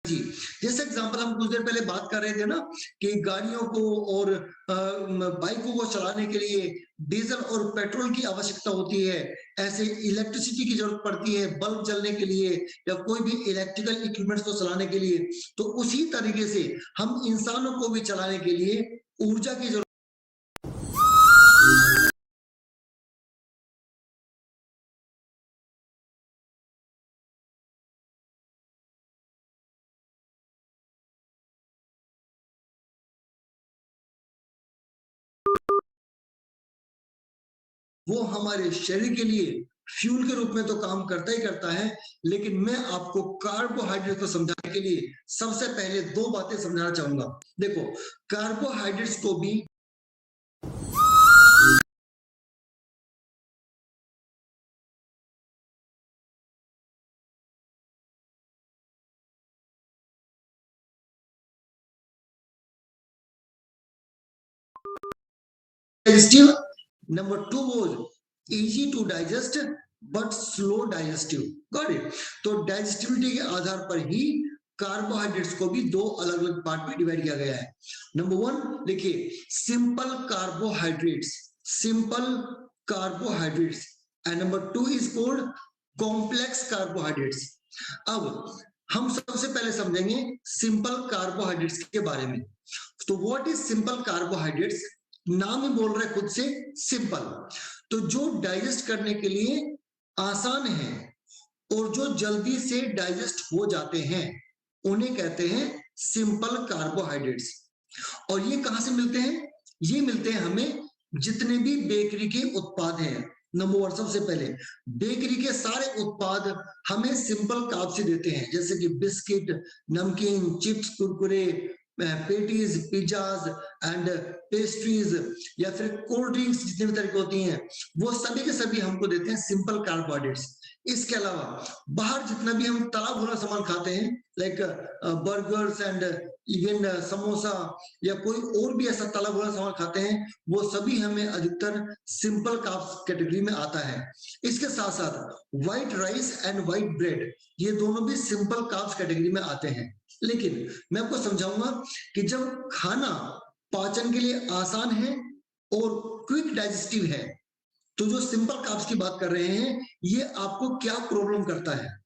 जी, जैसे एग्जांपल हम कुछ देर पहले बात कर रहे थे ना कि गाड़ियों को और बाइकों को चलाने के लिए डीजल और पेट्रोल की आवश्यकता होती है। ऐसे इलेक्ट्रिसिटी की जरूरत पड़ती है बल्ब जलने के लिए या कोई भी इलेक्ट्रिकल इक्विपमेंट्स को चलाने के लिए। तो उसी तरीके से हम इंसानों को भी चलाने के लिए ऊर्जा की जरूरत वो हमारे शरीर के लिए फ्यूल के रूप में तो काम करता ही करता है, लेकिन मैं आपको कार्बोहाइड्रेट को समझाने के लिए सबसे पहले दो बातें समझाना चाहूंगा। देखो, कार्बोहाइड्रेट्स को भी digestive, number two was easy to digest but slow digestive, got it। तो डाइजेस्टिबिलिटी के आधार पर ही कार्बोहाइड्रेट्स को भी दो अलग अलग पार्ट में डिवाइड किया गया है। नंबर वन देखिए, simple carbohydrates, simple carbohydrates, and number two is called complex carbohydrates. अब हम सबसे पहले समझेंगे सिंपल कार्बोहाइड्रेट्स के बारे में। तो व्हाट इज सिंपल कार्बोहाइड्रेट्स? नाम ही बोल रहे खुद से सिंपल, तो जो डाइजेस्ट करने के लिए आसान है और जो जल्दी से डाइजेस्ट हो जाते हैं उन्हें कहते हैं सिंपल कार्बोहाइड्रेट्स। और ये कहां से मिलते हैं? ये मिलते हैं हमें जितने भी बेकरी के उत्पाद हैं। नंबर वन, सबसे पहले बेकरी के सारे उत्पाद हमें सिंपल कार्ब से देते हैं, जैसे कि बिस्किट, नमकीन, chips, Kurkure, patties, pizzas and pastries, या फिर कोल्ड ड्रिंक्स जितने भी तरह की होती हैं, वो सभी के सभी हमको देते हैं सिंपल कार्बोहाइड्रेट्स। इसके अलावा बाहर जितना भी हम तला भुना सामान खाते हैं, like burgers and even samosa या कोई और भी ऐसा तला भुना सामान खाते हैं, वो सभी हमें अधिकतर सिंपल कार्ब्स कैटेगरी में आता है। इसके साथ साथ white rice and white bread, ये दोनों भी सिंपल कार्ब्स कैटेगरी में आते हैं। लेकिन मैं आपको समझाऊंगा कि जब खाना पाचन के लिए आसान है और क्विक डाइजेस्टिव है, तो जो सिंपल कार्ब्स की बात कर रहे हैं, ये आपको क्या प्रॉब्लम करता है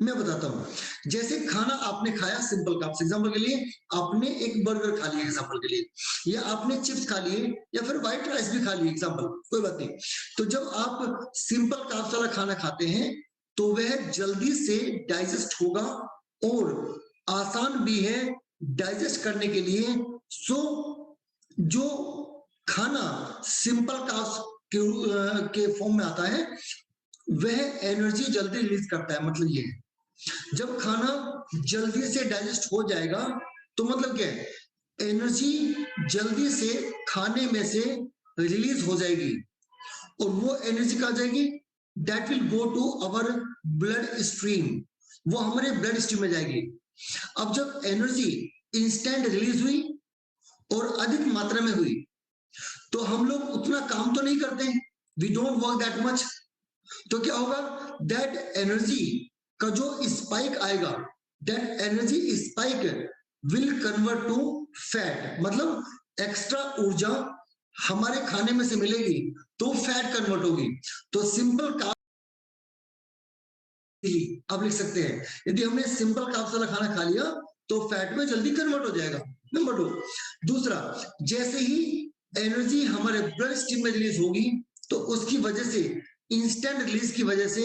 मैं बताता हूं। जैसे खाना आपने खाया सिंपल कार्ब्स, एग्जांपल के लिए आपने एक बर्गर खा लिया एग्जांपल के लिए, या आपने चिप्स खा लिए, या फिर व्हाइट राइस भी खा ली एग्जांपल, कोई बात नहीं। तो जब आप सिंपल कार्ब्स वाला खाना खाते हैं तो वह जल्दी से डाइजेस्ट होगा और आसान भी है डाइजेस्ट करने के लिए। सो जो खाना सिंपल कार्ब्स के फॉर्म में आता है वह एनर्जी जल्दी रिलीज करता है। मतलब ये है, जब खाना जल्दी से डाइजेस्ट हो जाएगा तो मतलब क्या है, एनर्जी जल्दी से खाने में से रिलीज हो जाएगी और वो एनर्जी कहाँ जाएगी? That will go to our blood stream, वो हमारे ब्लड स्ट्रीम में जाएगी। अब जब एनर्जी इंस्टेंट रिलीज हुई और अधिक मात्रा में हुई तो हम लोग उतना काम तो नहीं करते, we don't work that much. तो क्या होगा? दैट एनर्जी का जो स्पाइक आएगा, that energy spike will convert to fat, मतलब एक्स्ट्रा ऊर्जा हमारे खाने में से मिलेगी तो फैट कन्वर्ट होगी। तो सिंपल कार्ब आप लिख सकते हैं, यदि हमने सिंपल कार्ब्स वाला खाना खा लिया तो फैट में जल्दी कन्वर्ट हो जाएगा। नंबर टू, दूसरा, जैसे ही एनर्जी हमारे ब्लड स्ट्रीम में रिलीज होगी तो उसकी वजह से, इंस्टेंट रिलीज की वजह से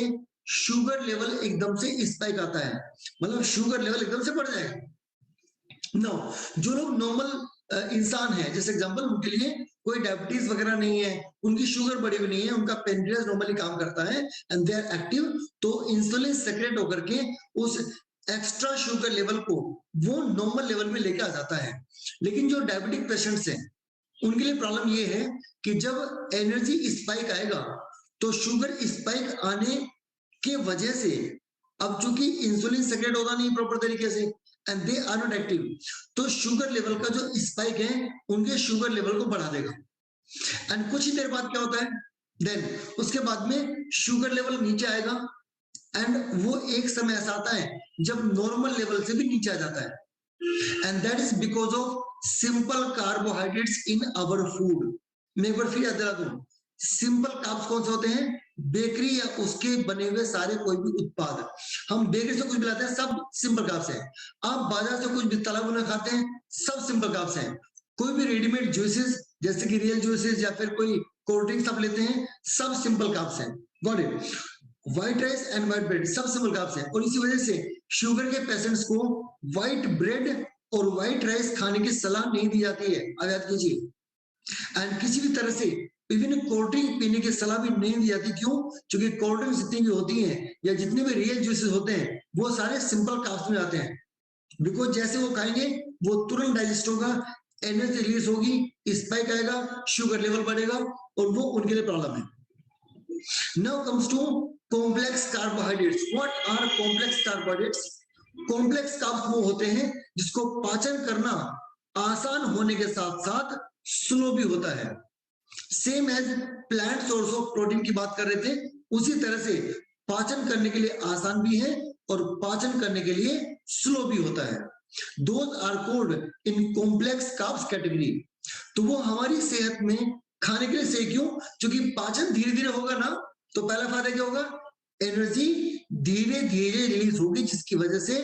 शुगर लेवल एकदम से स्पाइक आता है, मतलब शुगर लेवल एकदम से बढ़ जाएगा। नो, जो लोग नॉर्मल इंसान है, जैसे एग्जांपल उनके लिए कोई डायबिटीज वगैरह नहीं है, उनकी शुगर बढ़ी हुई नहीं है, उनका पेनक्रियास नॉर्मली काम करता है एंड दे आर एक्टिव, तो इंसुलिन सेक्रेट होकर के उस एक्स्ट्रा शुगर लेवल को वो नॉर्मल लेवल में लेके आ जाता है। लेकिन जो डायबिटिक पेशेंट्स हैं उनके लिए प्रॉब्लम ये है कि जब एनर्जी स्पाइक आएगा तो शुगर स्पाइक आने के वजह से, अब चूंकि इंसुलिन सेक्रेट होगा नहीं प्रॉपर तरीके से and they are not active, तो शुगर लेवल का जो स्पाइक है उनके शुगर लेवल को बढ़ा देगा। एंड कुछ ही देर बाद क्या होता है, देन उसके बाद में शुगर लेवल नीचे आएगा एंड वो एक समय ऐसा आता है जब नॉर्मल लेवल से भी नीचे आ जाता है। And that is because of simple carbohydrates in our food. मैं एक बार फिर याद दिला दूं, सिंपल कार्ब्स कौन से होते हैं? बेकरी या उसके बने हुए सारे कोई भी उत्पाद। हम बेकरी से कुछ भी लाते हैं, सब सिंपल कार्ब्स हैं। आप बाजार से कुछ भी तला भुना खाते हैं, सब सिंपल कार्ब्स हैं। कोई भी रेडीमेड जूसेस जैसे कि रियल जूसेस या फिर कोई कोल्ड ड्रिंक्स आप लेते हैं, सब सिंपल कार्ब्स हैं। Got it? White rice and white bread सब सिंपल कार्ब्स हैं, और इसी वजह से शुगर के पेशेंट्स को व्हाइट ब्रेड और व्हाइट राइस खाने की सलाह नहीं दी जाती है। अब याद कीजिए। एंड किसी भी तरह से इवन कोल्ड ड्रिंक पीने की सलाह भी नहीं दी जाती। क्यों? क्योंकि कोल्ड ड्रिंक जितनी भी होती हैं या जितने भी रियल जूसेस होते हैं, वो सारे सिंपल कार्ब्स में आते हैं। बिकॉज जैसे वो खाएंगे वो तुरंत डाइजेस्ट होगा, एनर्जी रिलीज होगी, स्पाइक आएगा, शुगर लेवल बढ़ेगा, और वो उनके लिए प्रॉब्लम है। Now comes to complex carbohydrates. What are complex carbohydrates? Complex carbs वो होते हैं जिसको पाचन करना आसान होने के साथ साथ स्लो भी होता है। Same as plant source of protein की बात कर रहे थे, उसी तरह से पाचन करने के लिए आसान भी है और पाचन करने के लिए स्लो भी होता है। Those are called in complex carbs category. तो वो हमारी सेहत में खाने के लिए सही क्यों? क्योंकि पाचन धीरे धीरे होगा ना, तो पहला फायदा क्या होगा? एनर्जी धीरे धीरे रिलीज होगी, जिसकी वजह से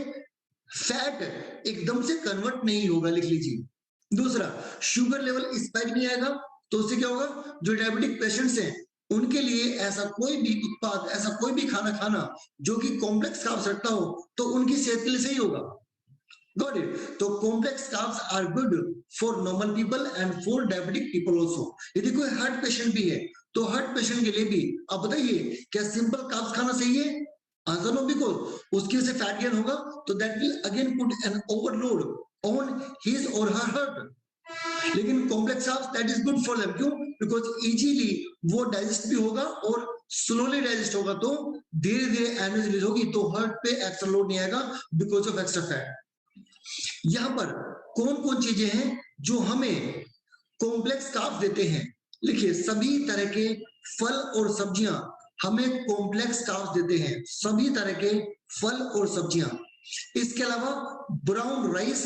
फैट एकदम से कन्वर्ट नहीं होगा। लिख लीजिए। दूसरा, शुगर लेवल स्पाइक नहीं आएगा, तो उससे क्या होगा? जो डायबिटिक पेशेंट्स हैं उनके लिए ऐसा कोई भी उत्पाद, ऐसा कोई भी खाना खाना जो कि कॉम्प्लेक्स कार्ब्स रखता हो, तो उनकी सेहत के लिए सही होगा। Got it? तो complex carbs are good for normal people and for diabetic people also. यदि कोई हार्ट पेशेंट भी है, तो हार्ट पेशेंट के लिए भी आप बताइए, क्या सिंपल कार्ब्स खाना सही है? आंसर नो, बिकॉज उसकी वजह से फैट गेन होगा, तो that will again put an overload on his और हर हार्ट। लेकिन complex carbs that is good for them. क्यों? बिकॉज इजीली वो डाइजेस्ट भी होगा और स्लोली डाइजेस्ट होगा, तो धीरे धीरे एनर्जी रिलीज होगी, तो हार्ट पे एक्स्ट्रा लोड नहीं आएगा बिकॉज ऑफ एक्स्ट्रा फैट। यहां पर कौन कौन चीजें हैं जो हमें कॉम्प्लेक्स कार्ब्स देते हैं? लिखिए, सभी तरह के फल और सब्जियां हमें कॉम्प्लेक्स कार्ब्स देते हैं, सभी तरह के फल और सब्जियां। इसके अलावा brown rice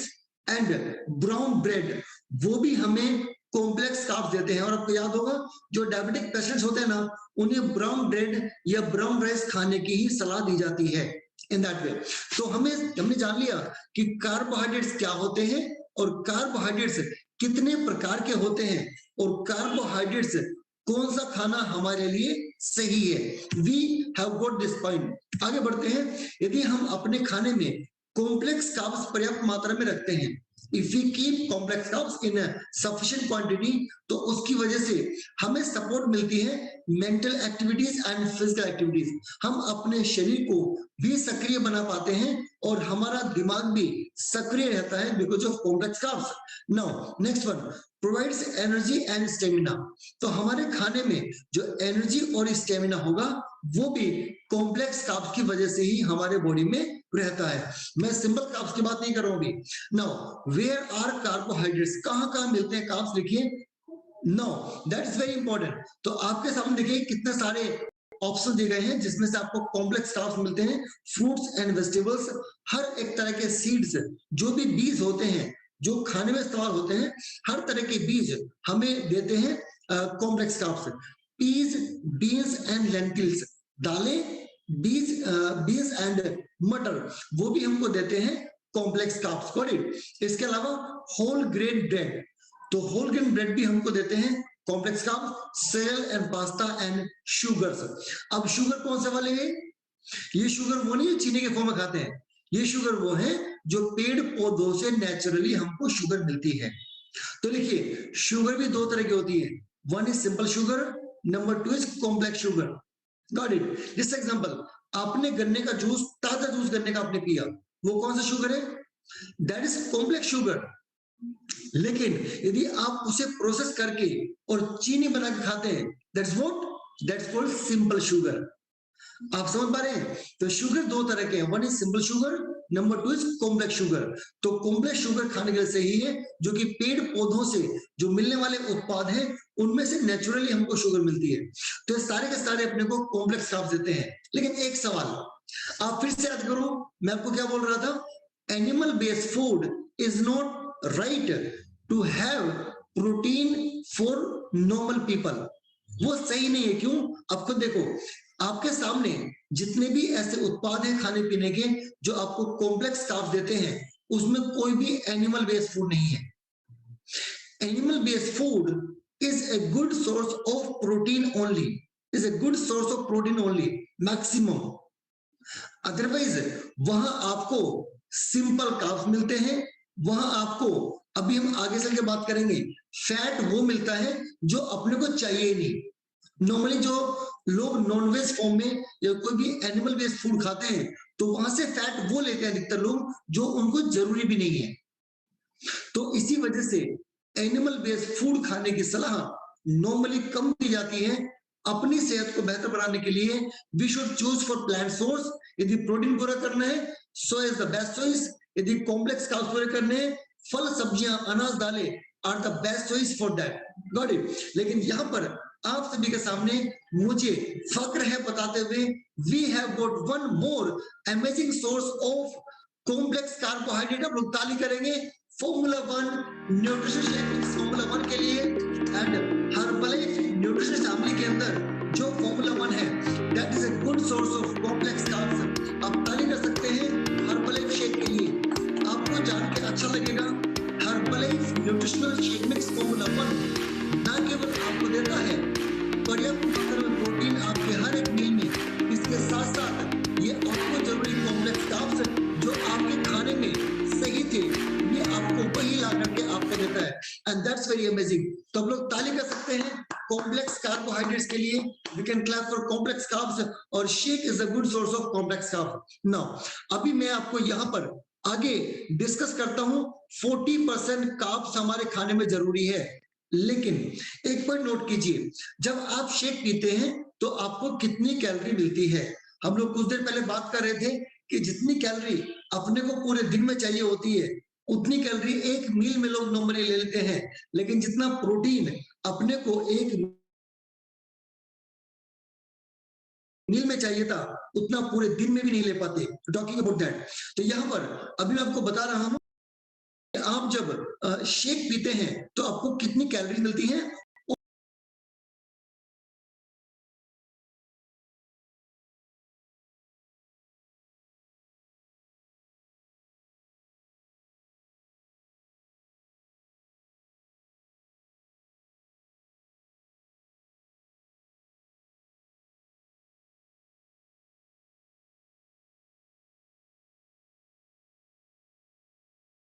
and brown bread वो भी हमें कॉम्प्लेक्स कार्ब्स देते हैं। और आपको याद होगा, जो डायबिटिक पेशेंट्स होते हैं ना, उन्हें ब्राउन ब्रेड या ब्राउन राइस खाने की ही सलाह दी जाती है इन दैट वे। तो हमने जान लिया कि कार्बोहाइड्रेट्स क्या होते हैं और कार्बोहाइड्रेट्स कितने प्रकार के होते हैं, और कार्बोहाइड्रेट्स कौन सा खाना हमारे लिए सही है। We have got this point. आगे बढ़ते हैं। यदि हम अपने खाने में कॉम्प्लेक्स कार्ब्स पर्याप्त मात्रा में रखते हैं, if we keep complex carbs in a sufficient quantity, तो उसकी वजह से हमें सपोर्ट मिलती है mental activities and physical activities. हम अपने शरीर को भी सक्रिय बना पाते हैं और हमारा दिमाग भी सक्रिय रहता है because of complex carbs. Now next one, provides energy and stamina. तो हमारे खाने में जो एनर्जी और स्टेमिना होगा वो भी कॉम्प्लेक्स कार्ब्स की वजह से ही हमारे बॉडी में रहता है। मैं सिंपल कार्ब्स की बात नहीं कर रहा हूं अभी। Now where are carbohydrates? कहां कहां मिलते हैं कार्ब्स? लिखिए, know that is very important. तो आपके सामने देखिए कितने सारे ऑप्शन दिए गए हैं जिसमें से आपको कॉम्प्लेक्स कार्ब्स मिलते हैं। फ्रूट्स एंड वेजिटेबल्स, हर एक तरह के सीड्स, जो भी बीज होते हैं जो खाने में इस्तेमाल होते हैं, हर तरह के बीज हमें देते हैं complex carbs. Peas, beans and lentils, दालें, बीन्स एंड मटर, वो भी हमको देते हैं कॉम्प्लेक्स कार्ब्स। Got it? इसके अलावा होल ग्रेन ब्रेड, तो होल ग्रेन ब्रेड भी हमको देते हैं complex carbs. Cereal and pasta and sugars. अब शुगर कौन से वाले हैं? ये शुगर वो नहीं है चीनी के फॉर्म में खाते हैं, ये शुगर वो है जो पेड़ पौधों से नेचुरली हमको शुगर मिलती है। तो लिखिए, शुगर भी दो तरह की होती है, one is simple sugar, number two is complex sugar. Got it? जैसे एग्जांपल, आपने गन्ने का जूस, ताजा जूस गन्ने का आपने पिया, वो कौन सा शुगर है? That is complex sugar. लेकिन यदि आप उसे प्रोसेस करके और चीनी बना के खाते हैं, that's what? That's called simple sugar. आप समझ पा रहे हैं? तो शुगर दो तरह के हैं, one is simple sugar, number two is complex sugar. तो कॉम्प्लेक्स शुगर खाने के लिए सही है जो कि पेड़ पौधों से जो मिलने वाले उत्पाद हैं उनमें से नेचुरली हमको शुगर मिलती है। तो ये सारे के सारे अपने को कॉम्प्लेक्स कार्ब्स देते हैं। लेकिन एक सवाल, आप फिर से याद करो, मैं आपको क्या बोल रहा था, animal based food is not right to have protein for normal people. वो सही नहीं है। क्यों? अब खुद देखो, आपके सामने जितने भी ऐसे उत्पाद हैं खाने पीने के जो आपको कॉम्प्लेक्स कार्ब्स देते हैं, उसमें कोई भी एनिमल बेस्ड फूड नहीं है। Animal based food is a good source of protein only, is a good source of protein only, maximum. Otherwise वहां आपको सिंपल कार्ब्स मिलते हैं, वहां आपको, अभी हम आगे चल के बात करेंगे, फैट वो मिलता है जो अपने को चाहिए नहीं। नॉर्मली जो लोग नॉनवेज फॉर्म में या कोई भी एनिमल बेस्ड फूड खाते हैं, तो वहां से फैट वो लेते हैं अधिकतर लोग जो उनको जरूरी भी नहीं है। तो इसी वजह से एनिमल बेस्ड फूड खाने की सलाह नॉर्मली कम दी जाती है। अपनी सेहत को बेहतर बनाने के लिए we should choose for plant source. यदि प्रोटीन पूरा करना है, so is the best choice. यदि कॉम्प्लेक्स कार्ब्स पूरे करने हैं, फल सब्जियां अनाज दालें are the best choice for that. Got it. लेकिन यहाँ पर आप सभी के सामने मुझे फक्र है बताते हुए, we have got one more amazing source of complex carbohydrate. आप लोग ताली करेंगे formula 1 nutrition shake mix formula 1 के लिए। एंड हर्बलाइफ न्यूट्रिशन फैमिली के अंदर जो फॉर्मूला 1 है, that is a good source of complex carbs. आप ताली कर सकते हैं हर्बलाइफ शेक के लिए। आपको जान के अच्छा लगेगा, Herbalife nutritional shake mix formula 1 ना केवल आपको देता है पर्याप्त मात्रा में प्रोटीन आपके हर एक मील में, इसके साथ साथ ये आपको जरूरी कॉम्प्लेक्स कार्ब्स जो आपके खाने में सही थे, ये आपको वही ला करके आपको देता है। And that's very amazing. तो हम लोग ताली कर सकते हैं कॉम्प्लेक्स कार्बोहाइड्रेट्स के लिए। We can clap for complex carbs, और shake is a good source of complex carbs. Now अभी मैं आपको यहाँ पर आगे डिस्कस करता हूँ। 40% कार्ब्स हमारे खाने में जरूरी है, लेकिन एक पॉइंट नोट कीजिए, जब आप शेक पीते हैं तो आपको कितनी कैलोरी मिलती है। हम लोग कुछ देर पहले बात कर रहे थे कि जितनी कैलोरी अपने को पूरे दिन में चाहिए होती है, उतनी कैलोरी एक मील में लोग नॉर्मली ले लेते हैं, लेकिन जितना प्रोटीन अपने को एक मील में चाहिए था, उतना पूरे दिन में भी नहीं ले पाते। टॉकिंग अबाउट दैट, तो यहाँ पर अभी मैं आपको बता रहा हूं, आप जब शेक पीते हैं तो आपको कितनी कैलोरी मिलती है